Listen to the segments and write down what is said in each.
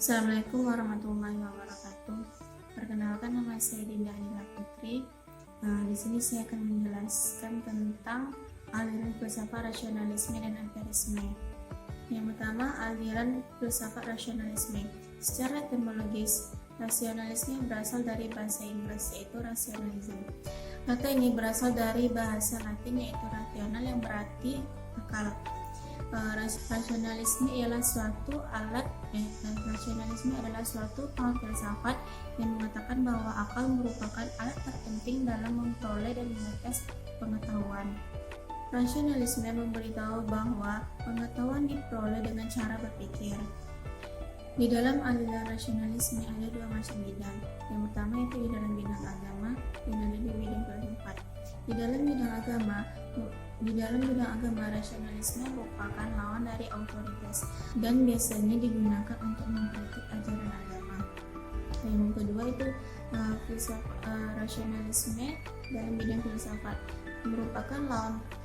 Assalamualaikum warahmatullahi wabarakatuh. Perkenalkan, nama saya Dinda Anila Putri. Di sini saya akan menjelaskan tentang aliran filsafat rasionalisme dan empirisme. Yang pertama, aliran filsafat rasionalisme. Secara etimologis, rasionalisme berasal dari bahasa Inggris yaitu rationalism. Kata ini berasal dari bahasa Latin yaitu rational yang berarti akal. Rasionalisme adalah suatu paham filsafat yang mengatakan bahwa akal merupakan alat terpenting dalam memperoleh dan mengetes pengetahuan. Rasionalisme memberitahu bahwa pengetahuan diperoleh dengan cara berpikir. Di dalam aliran rasionalisme ada dua macam bidang. Yang pertama itu di dalam bidang agama, dan ada di bidang filsafat. Di dalam bidang agama, rasionalisme merupakan lawan dari otoritas dan biasanya digunakan untuk mengkritik ajaran agama. Dan yang kedua itu rasionalisme dalam bidang filsafat merupakan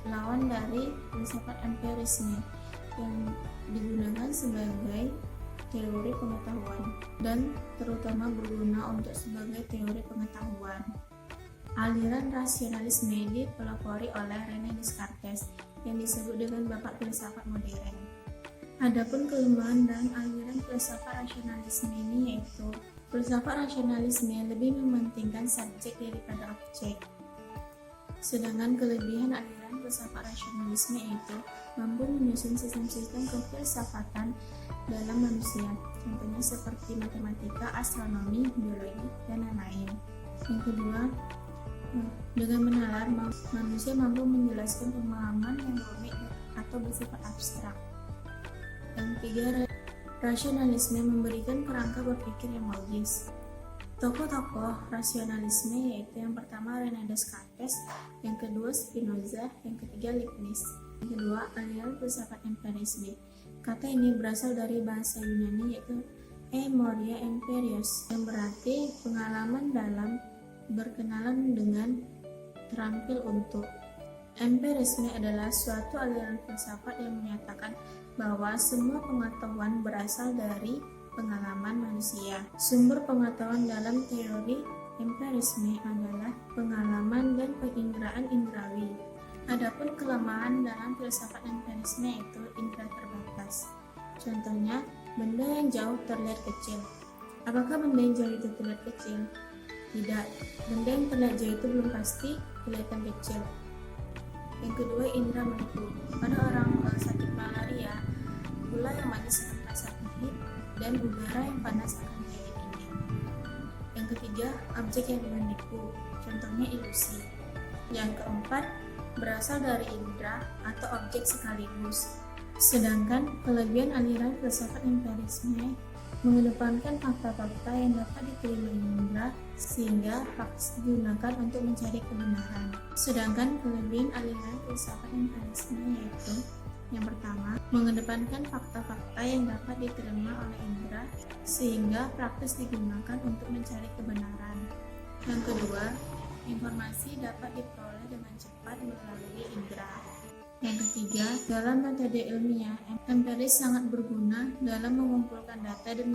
lawan dari filsafat empirisme yang digunakan sebagai teori pengetahuan dan terutama berguna untuk sebagai teori pengetahuan. Aliran rasionalisme dipelopori oleh René Descartes yang disebut dengan bapak filsafat modern. Adapun kelemahan dan aliran filsafat rasionalisme ini yaitu filsafat rasionalisme lebih mementingkan subjek daripada objek. Sedangkan kelebihan aliran filsafat rasionalisme yaitu mampu menyusun sistem-sistem kefilsafatan dalam manusia, contohnya seperti matematika, astronomi, biologi, dan lain-lain. Yang kedua, dengan menalar, manusia mampu menjelaskan pemahaman yang rumit atau bersifat abstrak. Yang ketiga, rasionalisme memberikan kerangka berpikir yang logis. Tokoh-tokoh rasionalisme yaitu yang pertama René Descartes, yang kedua Spinoza, yang ketiga Leibniz. Yang kedua, aliran filsafat empirisme. Kata ini berasal dari bahasa Yunani yaitu emoria empirios, yang berarti pengalaman dalam berkenalan dengan, terampil untuk. Empirisme adalah suatu aliran filsafat yang menyatakan bahwa semua pengetahuan berasal dari pengalaman manusia. Sumber pengetahuan dalam teori empirisme adalah pengalaman dan penginderaan indrawi. Adapun kelemahan dalam filsafat empirisme itu indera terbatas. Contohnya, benda yang jauh terlihat kecil. Apakah benda yang jauh itu terlihat kecil? Tidak, benda yang terlihat jauh itu belum pasti kelihatan kecil. Yang kedua, indera menipu. Pada orang sakit malaria, gula yang manis akan terasa pahit dan udara yang panas akan menjadi dingin. Yang ketiga, objek yang menipu, contohnya ilusi. Yang keempat, berasal dari indera atau objek sekaligus. Sedangkan kelebihan aliran filsafat empirisme mengedepankan fakta-fakta yang dapat diterima indera sehingga fakta digunakan untuk mencari kebenaran. Sedangkan kelebihan aliran filsafat empirisme yaitu yang pertama, mengedepankan fakta-fakta yang dapat diterima oleh indera sehingga praktis digunakan untuk mencari kebenaran. Yang kedua, informasi dapat diperoleh dengan cepat melalui indera. Yang ketiga, dalam metode ilmiah, empiris sangat berguna dalam mengumpulkan data dan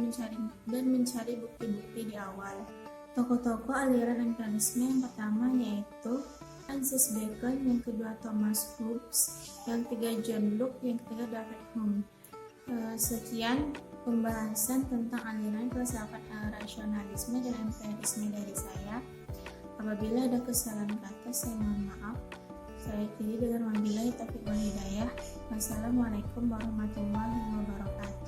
mencari bukti-bukti di awal. Tokoh-tokoh aliran empirisme yang pertama yaitu Francis Bacon, yang kedua Thomas Hobbes, yang ketiga John Locke, yang ketiga David Hume. Sekian pembahasan tentang aliran filsafat rasionalisme dan empirisme dari saya. Apabila ada kesalahan kata, saya mohon maaf. Saya akhiri dengan wabillahi taufiq wal hidayah. Wassalamualaikum warahmatullahi wabarakatuh.